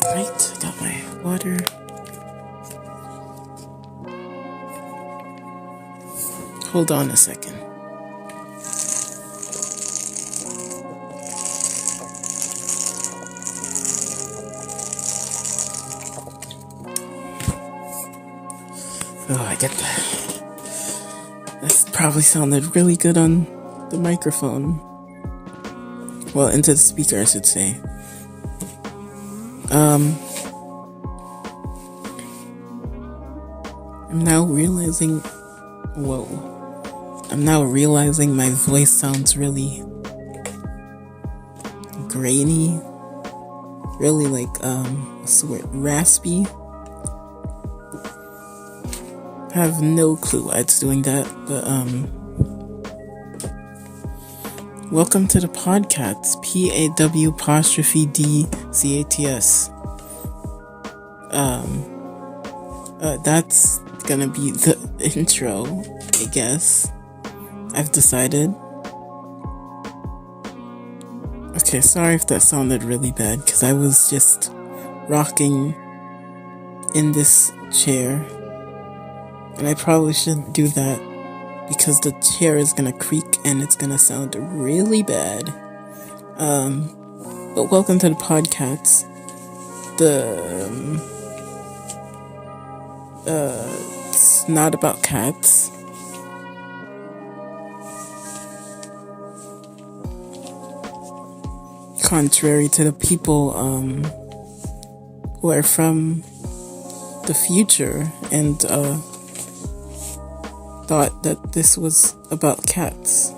Alright, I got my water. Hold on a second. Oh, I get that. This probably sounded really good on the microphone. Well, into the speaker, I should say. I'm now realizing my voice sounds really grainy, really like, what's the word, raspy. I have no clue why it's doing that, but, welcome to the Paw'd, Paw'Dcats. That's gonna be the intro, I guess. I've decided. Okay, sorry if that sounded really bad, because I was just rocking in this chair. And I probably shouldn't do that, because the chair is gonna creak and it's gonna sound really bad. But welcome to the Paw'd. It's not about cats. Contrary to the people, who are from the future and, thought that this was about cats.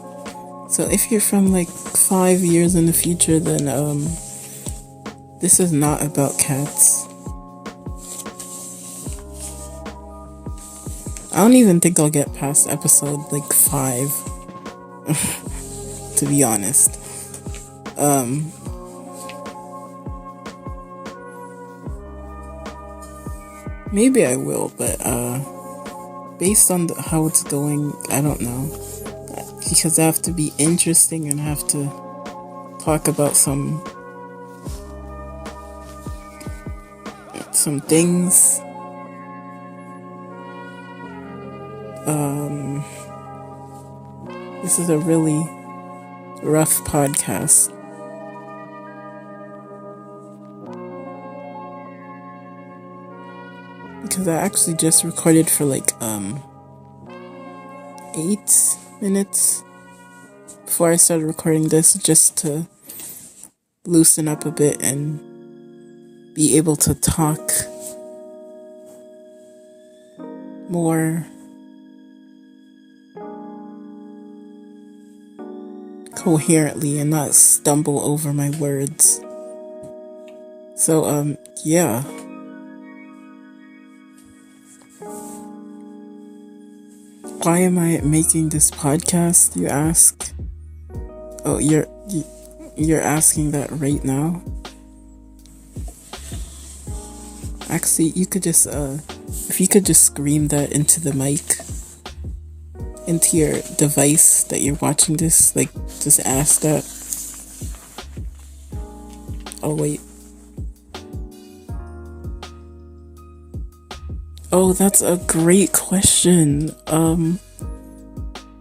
So if you're from like 5 years in the future, then this is not about cats. I don't even think I'll get past episode like 5 to be honest. Maybe I will, but based on how it's going, I don't know. Because I have to be interesting and I have to talk about some things. This is a really rough podcast. Because I actually just recorded for like 8 minutes before I started recording this, just to loosen up a bit and be able to talk more coherently and not stumble over my words. So, yeah. Why am I making this podcast, you ask? Oh, you're asking that right now? Actually, you could just, if you could just scream that into the mic, into your device that you're watching this, like, just ask that. Oh, wait. Oh, that's a great question.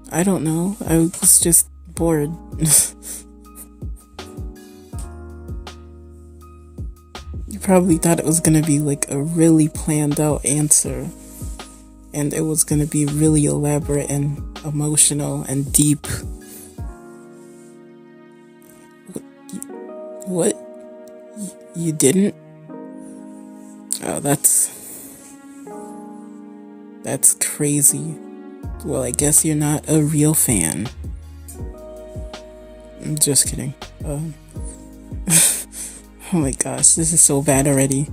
I don't know. I was just bored. You probably thought it was gonna be like a really planned out answer. And it was gonna be really elaborate and emotional and deep. What? You didn't? Oh, that's crazy. Well, I guess you're not a real fan. I'm just kidding. Oh my gosh, this is so bad already.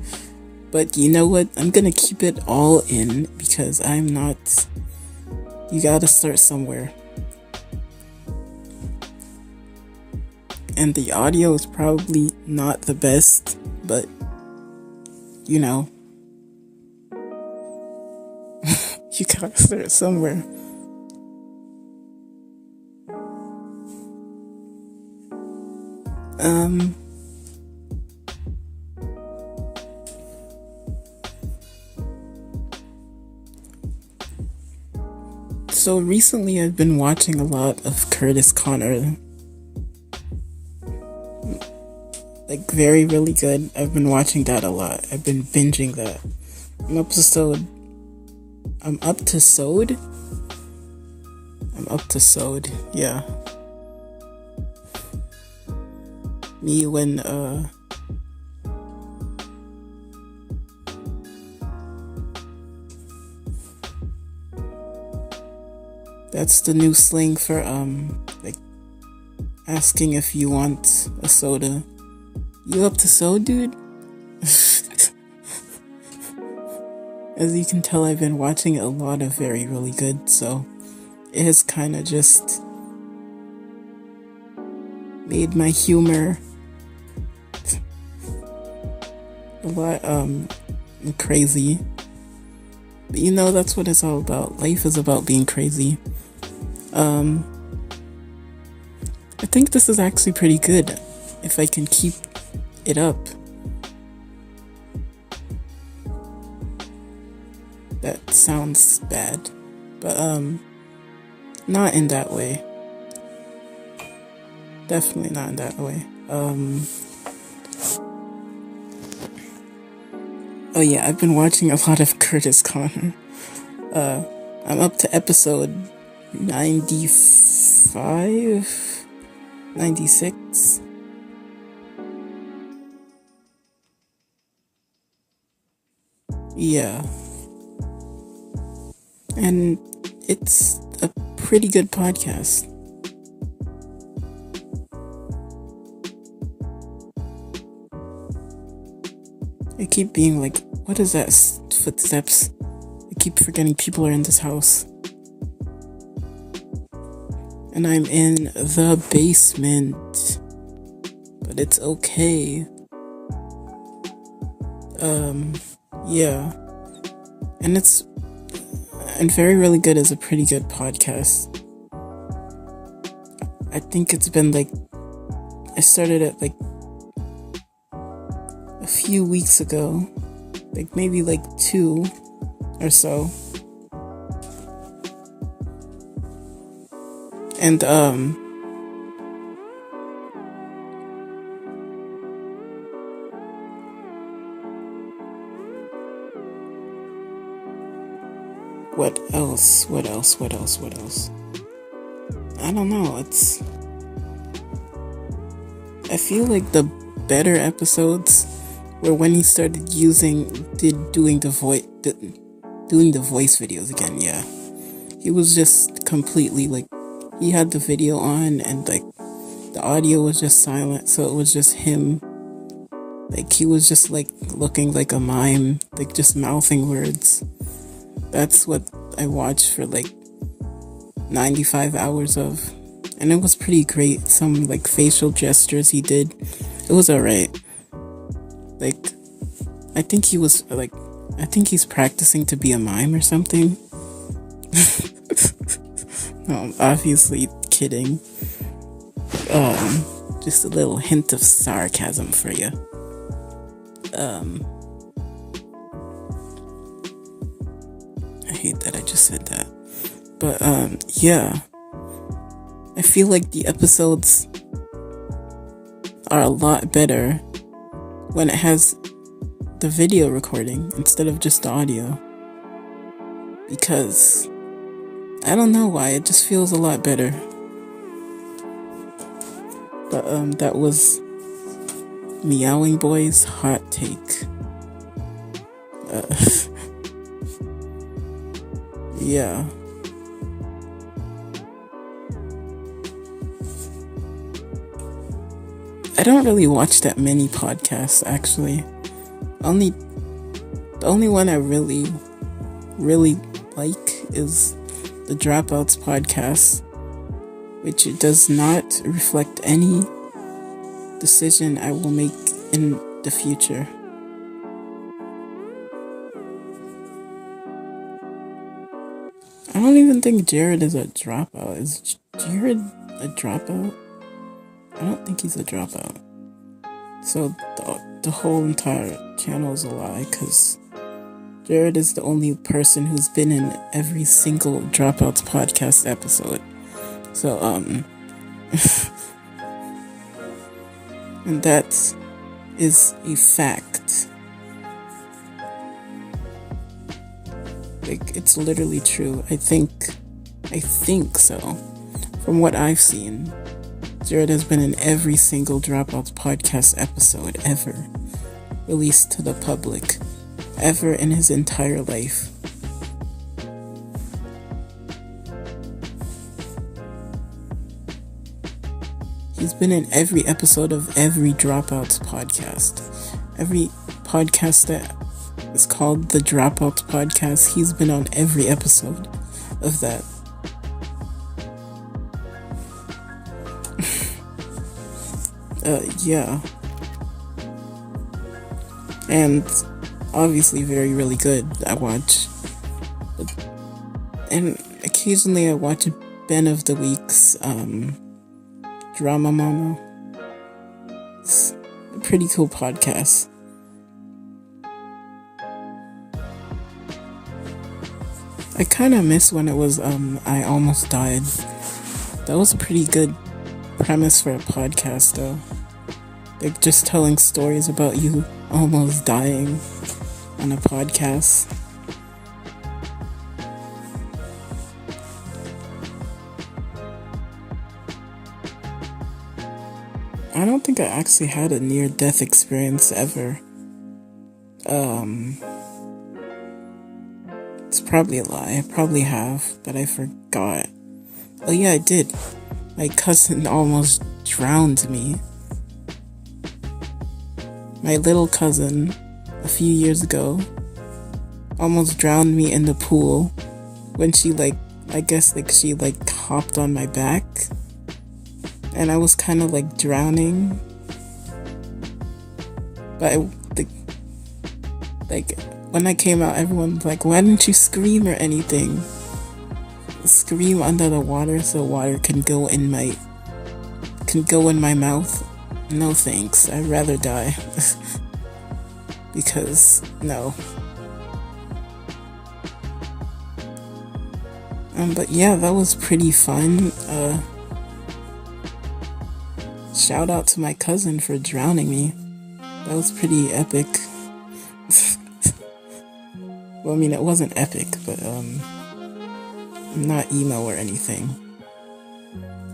But you know what? I'm gonna keep it all in because I'm not... You gotta start somewhere. And the audio is probably not the best, but you know, you gotta start somewhere. So recently I've been watching a lot of Curtis Connor. Like, very, really good. I've been watching that a lot. I've been binging that. I'm up to Sewed, yeah. Me when, that's the new slang for, like, asking if you want a soda. You up to sew, dude? As you can tell, I've been watching a lot of Very Really Good, so it has kind of just made my humor a lot, crazy. But you know, that's what it's all about. Life is about being crazy. I think this is actually pretty good, if I can keep it up. That sounds bad, but not in that way. Definitely not in that way. Oh yeah, I've been watching a lot of Curtis Connor. I'm up to episode 95, 96. Yeah. And it's a pretty good podcast. I keep being like, what is that? Footsteps. I keep forgetting people are in this house. And I'm in the basement. But it's okay. Yeah. And Very Really Good is a pretty good podcast. I think it's been like, I started it like a few weeks ago, like maybe like 2 or so. And what else? I don't know, I feel like the better episodes were when he started doing the voice videos again. Yeah, he was just completely like, he had the video on and like the audio was just silent, so it was just him. Like, he was just like looking like a mime, like just mouthing words. That's what I watched for like 95 hours of. And it was pretty great. Some like facial gestures he did. It was alright. Like, I think he's practicing to be a mime or something. No, I'm obviously kidding. Just a little hint of sarcasm for you. I hate that I just said that. But, yeah. I feel like the episodes are a lot better when it has the video recording instead of just the audio. Because I don't know why, it just feels a lot better. But that was Meowing Boy's hot take. Yeah. I don't really watch that many podcasts, actually. The only one I really, really like is the Dropouts podcast, which does not reflect any decision I will make in the future. I don't even think Jared is a dropout. Is Jared a dropout? I don't think he's a dropout. So the whole entire channel is a lie, because Jared is the only person who's been in every single Dropouts podcast episode. So, and that is a fact. Like, it's literally true. I think so. From what I've seen, Jared has been in every single Dropouts podcast episode ever released to the public, ever in his entire life. He's been in every episode of every Dropouts podcast. Every podcast that is called the Dropouts Podcast, he's been on every episode of that. Yeah. And obviously really good, I watch. And occasionally I watch Ben of the Week's Drama Mama. It's a pretty cool podcast. I kind of miss when it was I Almost Died. That was a pretty good premise for a podcast, though. Like, just telling stories about you almost dying on a podcast. I don't think I actually had a near-death experience ever. It's probably a lie. I probably have, but I forgot. Oh yeah, I did. My cousin almost drowned me. My little cousin, a few years ago, almost drowned me in the pool when she she hopped on my back. And I was kind of drowning. But when I came out, everyone was like, why didn't you scream or anything? Scream under the water so water can go in my mouth. No thanks, I'd rather die. Because no. But yeah, that was pretty fun. Shout out to my cousin for drowning me. That was pretty epic. Well, I mean, it wasn't epic, but I'm not emo or anything.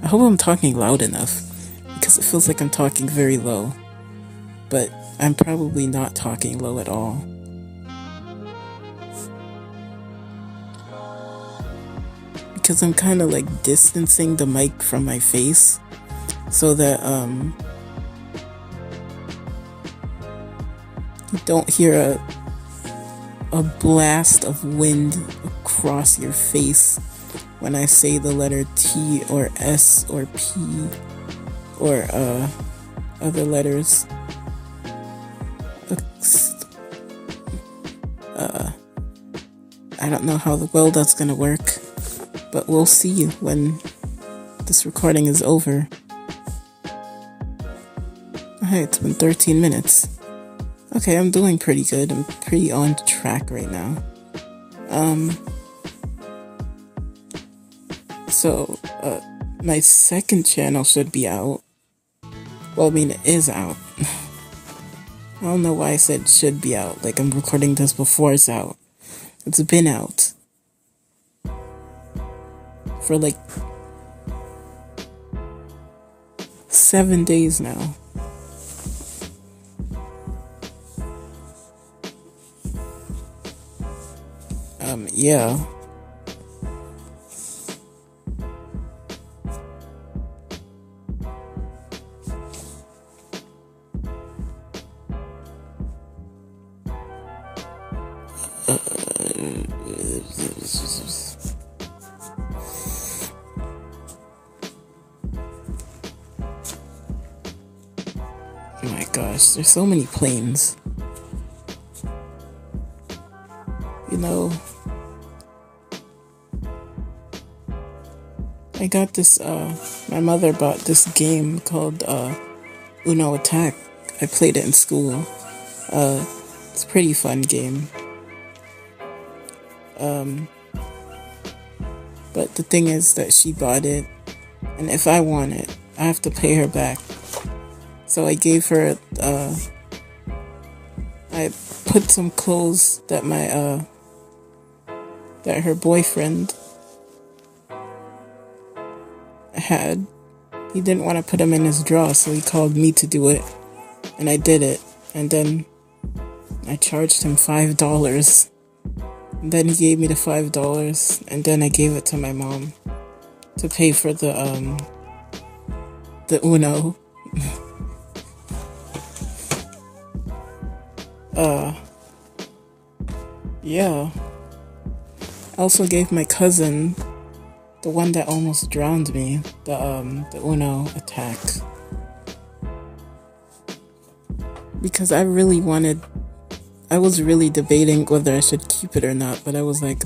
I hope I'm talking loud enough, because it feels like I'm talking very low. But I'm probably not talking low at all. Because I'm kind of distancing the mic from my face, so that you don't hear a blast of wind across your face when I say the letter T or S or P or other letters. I don't know how well that's gonna work, but we'll see when this recording is over. Alright, it's been 13 minutes. Okay, I'm doing pretty good. I'm pretty on track right now. So, my second channel should be out. Well, I mean, it is out. I don't know why I said should be out. I'm recording this before it's out. It's been out for 7 days now. Yeah. Oh my gosh, there's so many planes. You know, I got this, my mother bought this game called Uno Attack. I played it in school. It's a pretty fun game. But the thing is that she bought it, and if I want it, I have to pay her back. So I gave her, I put some clothes that that her boyfriend had. He didn't want to put them in his drawer, so he called me to do it, and I did it. And then I charged him $5. And then he gave me the $5, and then I gave it to my mom to pay for the Uno. Yeah. I also gave my cousin, the one that almost drowned me, the Uno attack. Because I was really debating whether I should keep it or not, but I was like,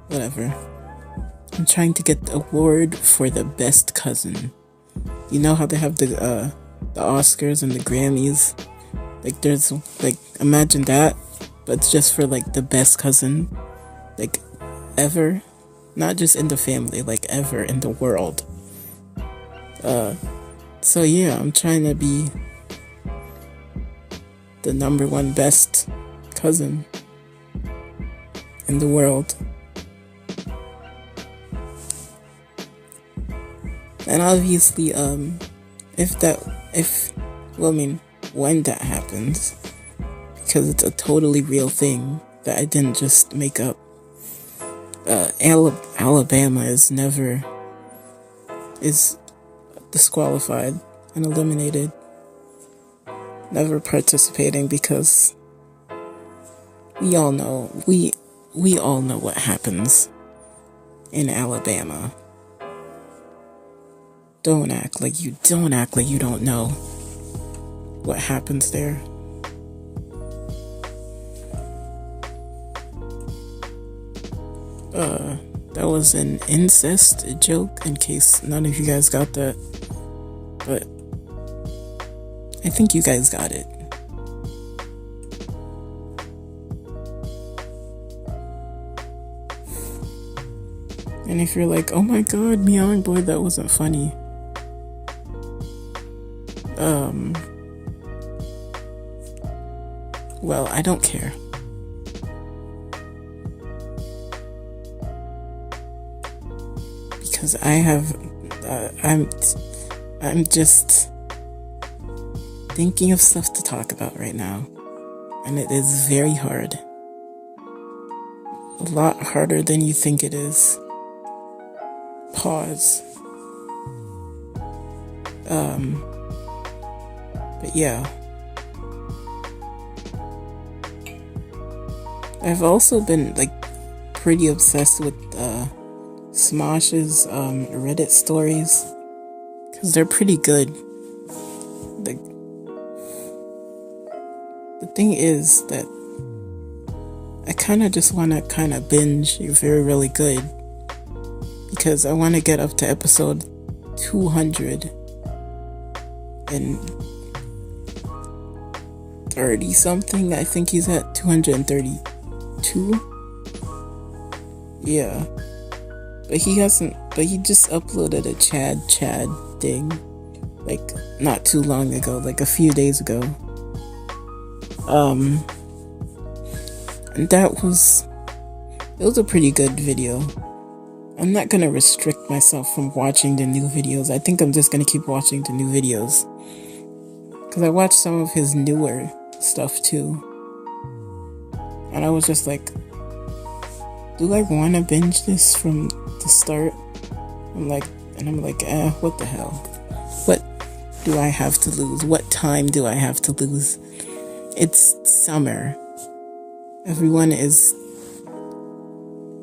whatever. I'm trying to get the award for the best cousin. You know how they have the Oscars and the Grammys? Like, there's, like, imagine that, but it's just for, like, the best cousin, like, ever. Not just in the family, like, ever in the world. So yeah, I'm trying to be the number one best cousin in the world. And obviously, when that happens, because it's a totally real thing that I didn't just make up. Alabama is disqualified and eliminated, never participating, because we all know what happens in Alabama. Don't act like you don't know what happens there. That was an incest joke, in case none of you guys got that. But I think you guys got it. And if you're like, oh my god, Myung Boy, that wasn't funny. Well, I don't care. Because I'm just thinking of stuff to talk about right now. And it is very hard. A lot harder than you think it is. Pause. But yeah. I've also been, like, pretty obsessed with, Smosh's, Reddit stories. Because they're pretty good. Like, the thing is that I kind of just want to binge if they're really good. Because I want to get up to episode 230 something. I think he's at 232. Yeah. But he just uploaded a Chad thing, like, not too long ago, like a few days ago. And it was a pretty good video. I'm not gonna restrict myself from watching the new videos. I think I'm just gonna keep watching the new videos. Because I watched some of his newer stuff too. And I was just like, do I want to binge this from the start? I'm like, what the hell? What do I have to lose? What time do I have to lose? It's summer. Everyone is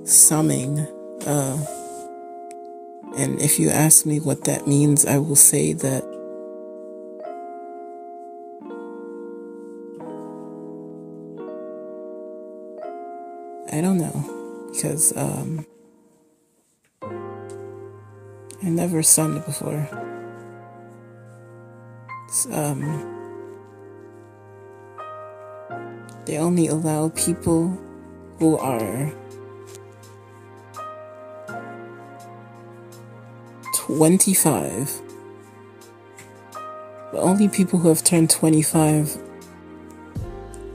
summing. And if you ask me what that means, I will say that I don't know, because I never summed before. They only allow people who are 25. But only people who have turned 25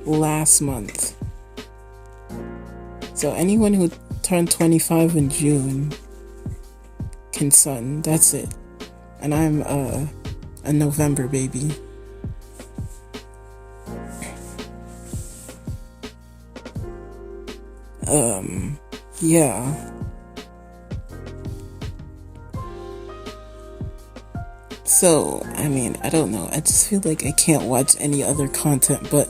last month. So anyone who turned 25 in June can sun. That's it. And I'm a November baby. Yeah. So, I mean, I don't know. I just feel like I can't watch any other content but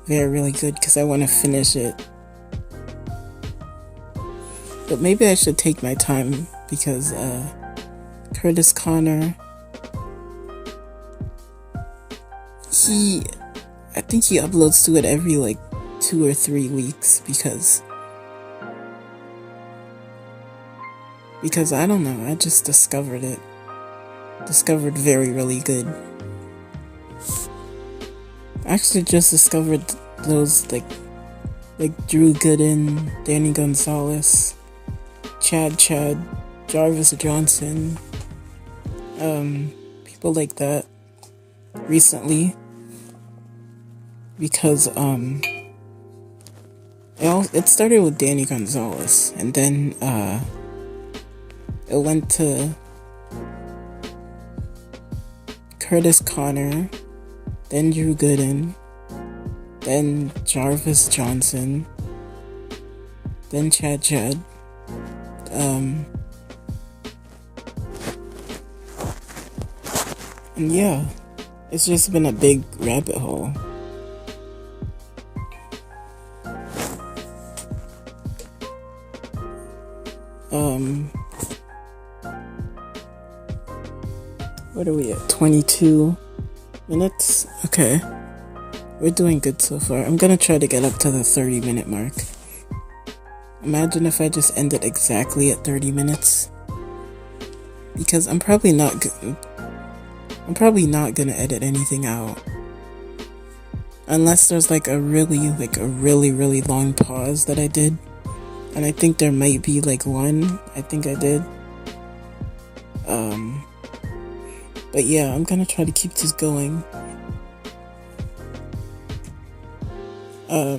Very Really Good because I want to finish it. But maybe I should take my time because Curtis Connor, I think he uploads to it every like 2 or 3 weeks because I don't know, I just discovered it. Discovered Very Really Good. I actually just discovered those like Drew Gooden, Danny Gonzalez, Chad, Jarvis Johnson, people like that recently because it started with Danny Gonzalez and then it went to Curtis Connor, then Drew Gooden, then Jarvis Johnson, then Chad. And yeah, it's just been a big rabbit hole. What are we at? 22 minutes? Okay. We're doing good so far. I'm gonna try to get up to the 30-minute mark. Imagine if I just ended exactly at 30 minutes. Because I'm probably not gonna edit anything out. Unless there's like a really long pause that I did. And I think there might be like one. I think I did. But yeah, I'm gonna try to keep this going. Oh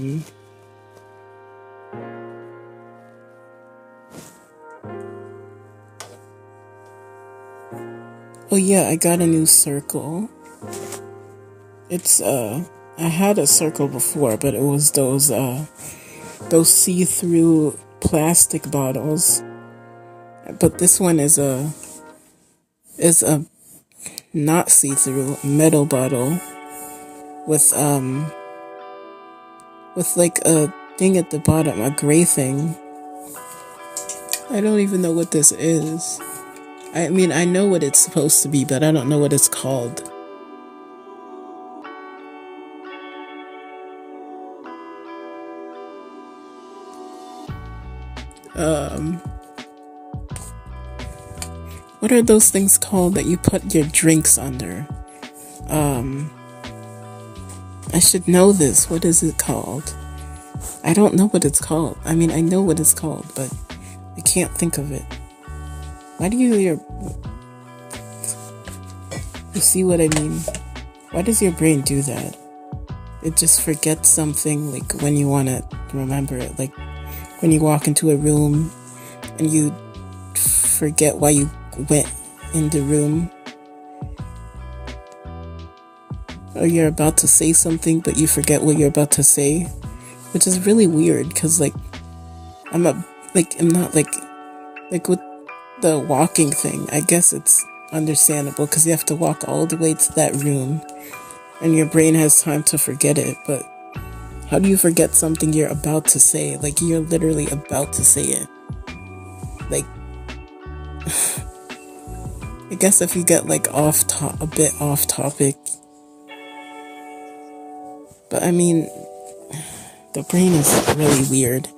yeah, I got a new circle. It's I had a circle before, but it was those see-through plastic bottles. But this one is a not see-through metal bottle with like a thing at the bottom, a gray thing. I don't even know what this is. I mean, I know what it's supposed to be, but I don't know what it's called. What are those things called that you put your drinks under? I should know this. What is it called? I don't know what it's called. I mean, I know what it's called, but I can't think of it. Why do you see what I mean? Why does your brain do that? It just forgets something like when you want to remember it. Like when you walk into a room and you forget why you went in the room. Or you're about to say something, but you forget what you're about to say. Which is really weird, because I'm not with the walking thing. I guess it's understandable, because you have to walk all the way to that room, and your brain has time to forget it, but how do you forget something you're about to say? Like, you're literally about to say it. Like, I guess if you get like a bit off topic. But I mean, the brain is really weird.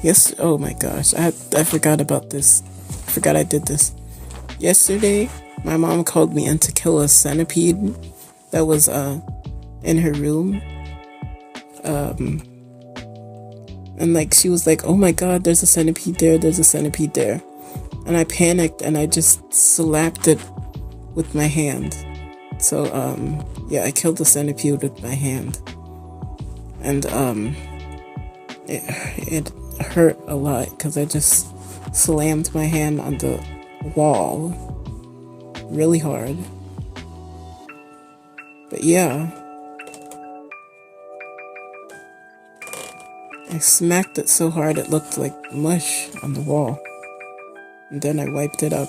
Yes, oh my gosh, I forgot about this. I forgot I did this. Yesterday, my mom called me in to kill a centipede. that was in her room. And like she was like, oh my god, there's a centipede there, there's a centipede there. And I panicked and I just slapped it with my hand. So yeah, I killed the centipede with my hand. And it hurt a lot because I just slammed my hand on the wall really hard. But yeah, I smacked it so hard it looked like mush on the wall. And then I wiped it up.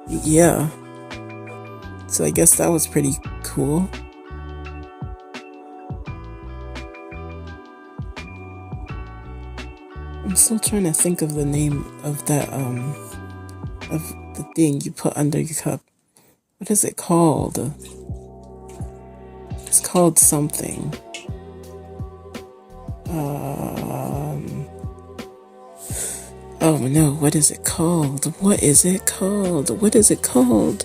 Yeah. So I guess that was pretty cool. I'm still trying to think of the name of that, of the thing you put under your cup. What is it called? It's called something. Oh no, what is it called? What is it called? What is it called?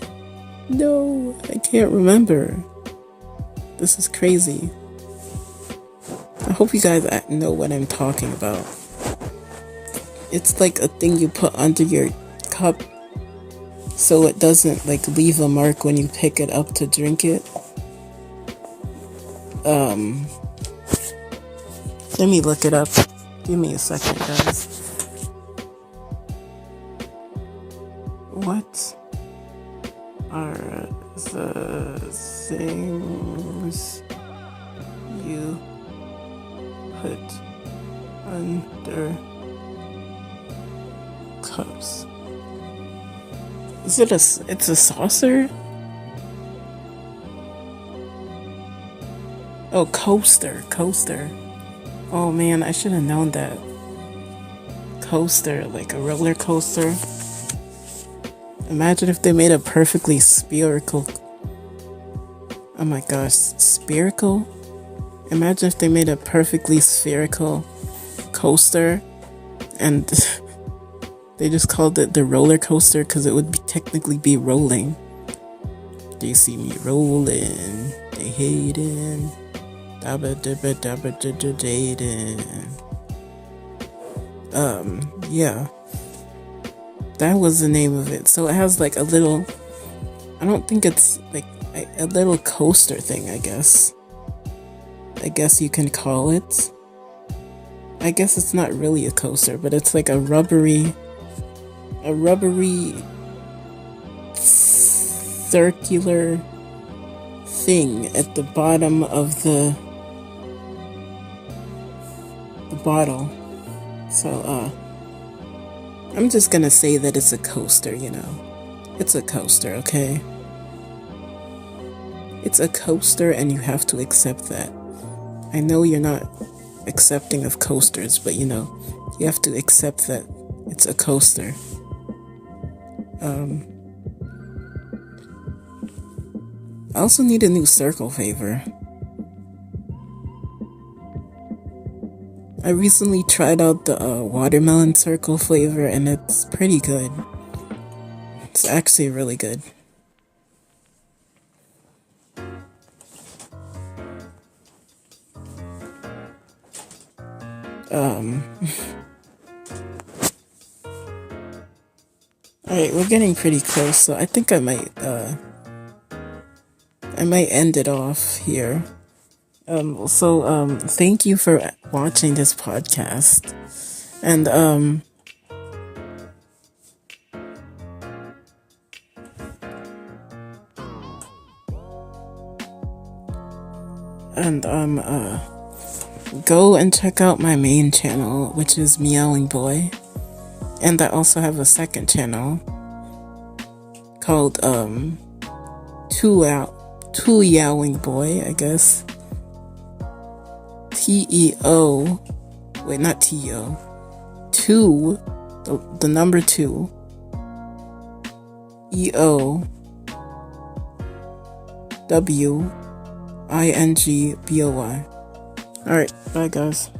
No, I can't remember. This is crazy. I hope you guys know what I'm talking about. It's like a thing you put under your cup so it doesn't like leave a mark when you pick it up to drink it. Let me look it up. Give me a second, guys. What are the things you put under cups? Is it it's a saucer? Oh, coaster. Oh man, I should have known that. Coaster, like a roller coaster. Imagine if they made a perfectly spherical. Oh my gosh, spherical? Imagine if they made a perfectly spherical coaster and they just called it the roller coaster because it would technically be rolling. They see me rolling, they hating, dabba dabba dabba dabba dating. Yeah. That was the name of it. So it has like a little, I don't think it's like a little coaster thing, I guess. I guess you can call it. I guess it's not really a coaster, but it's like a rubbery circular thing at the bottom of the bottle. So, I'm just gonna say that it's a coaster, you know. It's a coaster, okay? It's a coaster and you have to accept that. I know you're not accepting of coasters, but you know, you have to accept that it's a coaster. I also need a new circle flavor. I recently tried out the watermelon circle flavor and it's pretty good. It's actually really good. Alright, we're getting pretty close, so I think I might end it off here. Thank you for watching this podcast. And, go and check out my main channel, which is Meowing Boy. And I also have a second channel called, Two Yowing Boy, I guess. T-E-O. Wait, not T-E-O. 2, the number 2. E-O-W-I-N-G-B-O-Y. Alright, bye guys.